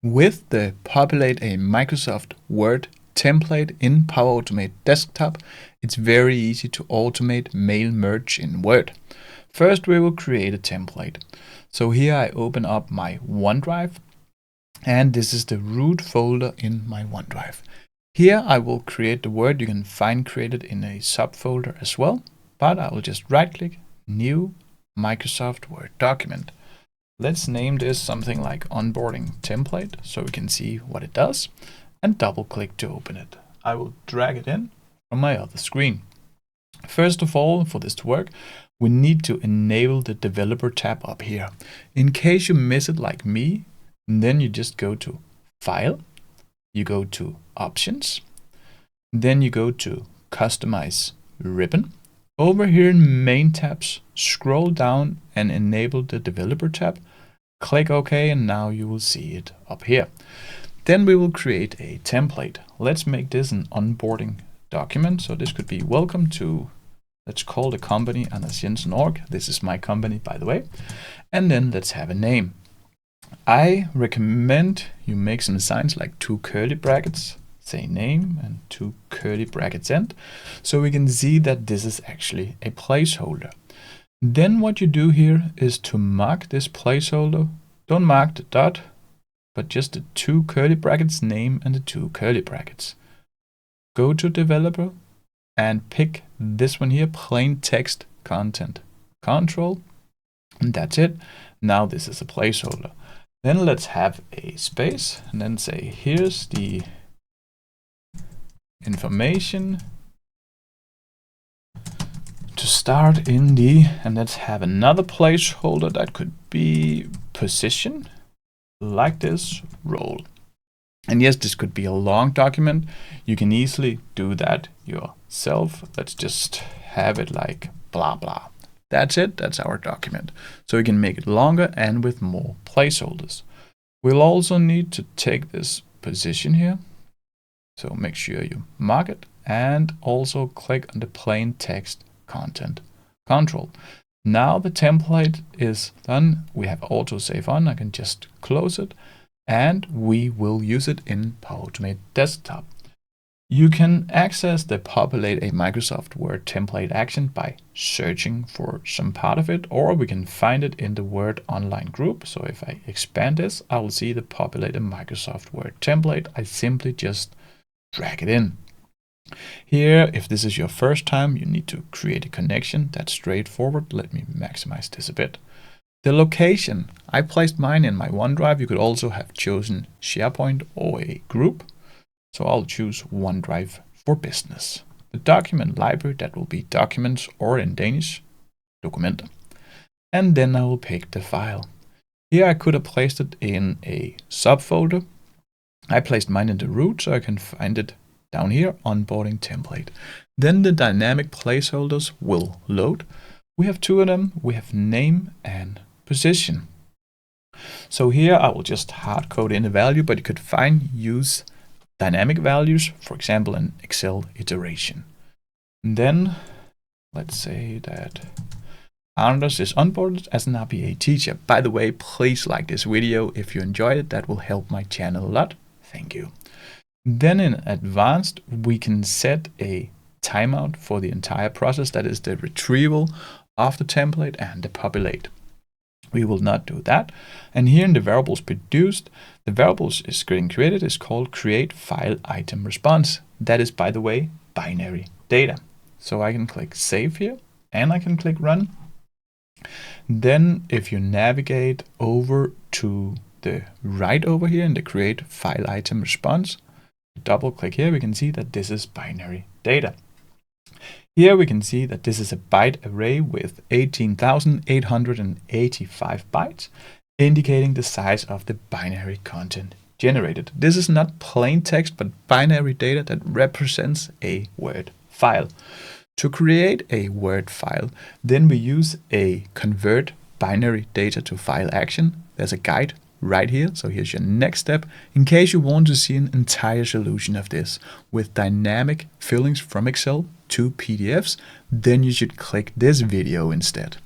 With the Populate a Microsoft Word template in Power Automate Desktop, it's very easy to automate mail merge in Word. First, we will create a template. So here I open up my OneDrive, and this is the root folder in my OneDrive. Here I will create the Word. You can find created in a subfolder as well, but I will just right-click, New Microsoft Word document. Let's name this something like Onboarding template so we can see what it does, and double click to open it. I will drag it in from my other screen. First of all, for this to work, we need to enable the developer tab up here. In case you miss it like me, then you just go to File, you go to Options, then you go to Customize Ribbon. Over here in Main tabs, scroll down and enable the developer tab. Click OK, and now you will see it up here. Then we will create a template. Let's make this an onboarding document. So this could be welcome to, let's call the company Jensen org. This is my company, by the way. And then let's have a name. I recommend you make some signs like 2 curly brackets, say name, and 2 curly brackets end, so we can see that this is actually a placeholder. Then what you do here is to mark this placeholder. Don't mark the dot, but just the 2 curly brackets name and the 2 curly brackets. Go to developer and pick this one here, plain text content control, and that's it. Now this is a placeholder. Then let's have a space and then say here's the information to start in the, and let's have another placeholder that could be position, like this, role. And yes, this could be a long document. You can easily do that yourself. Let's just have it like blah blah. That's it, that's our document. So we can make it longer and with more placeholders. We'll also need to take this position here. So make sure you mark it and also click on the plain text content control. Now the template is done. We have AutoSave on. I can just close it and we will use it in Power Automate Desktop. You can access the Populate a Microsoft Word template action by searching for some part of it, or we can find it in the Word online group. So if I expand this, I will see the Populate a Microsoft Word template. I simply just drag it in. Here, if this is your first time, you need to create a connection. That's straightforward. Let me maximize this a bit. The location, I placed mine in my OneDrive. You could also have chosen SharePoint or a group. So I'll choose OneDrive for Business. The document library, that will be documents, or in Danish, dokumenter. And then I will pick the file. Here I could have placed it in a subfolder. I placed mine in the root so I can find it down here, onboarding template. Then the dynamic placeholders will load. We have 2 of them. We have name and position. So here I will just hard code in a value, but you could use dynamic values, for example, an Excel iteration. And then let's say that Anders is onboarded as an RPA teacher. By the way, please like this video if you enjoyed it. That will help my channel a lot. Thank you. Then in advanced, we can set a timeout for the entire process. That is the retrieval of the template and the populate. We will not do that. And here in the variables produced, the variables is getting created is called create file item response. That is, by the way, binary data. So I can click save here and I can click run. Then if you navigate over to the right over here in the create file item response, double click here, we can see that this is binary data. Here we can see that this is a byte array with 18,885 bytes, indicating the size of the binary content generated. This is not plain text, but binary data that represents a Word file. To create a Word file, then we use a convert binary data to file action. There's a guide right here. So here's your next step. In case you want to see an entire solution of this with dynamic fillings from Excel to PDFs, then you should click this video instead.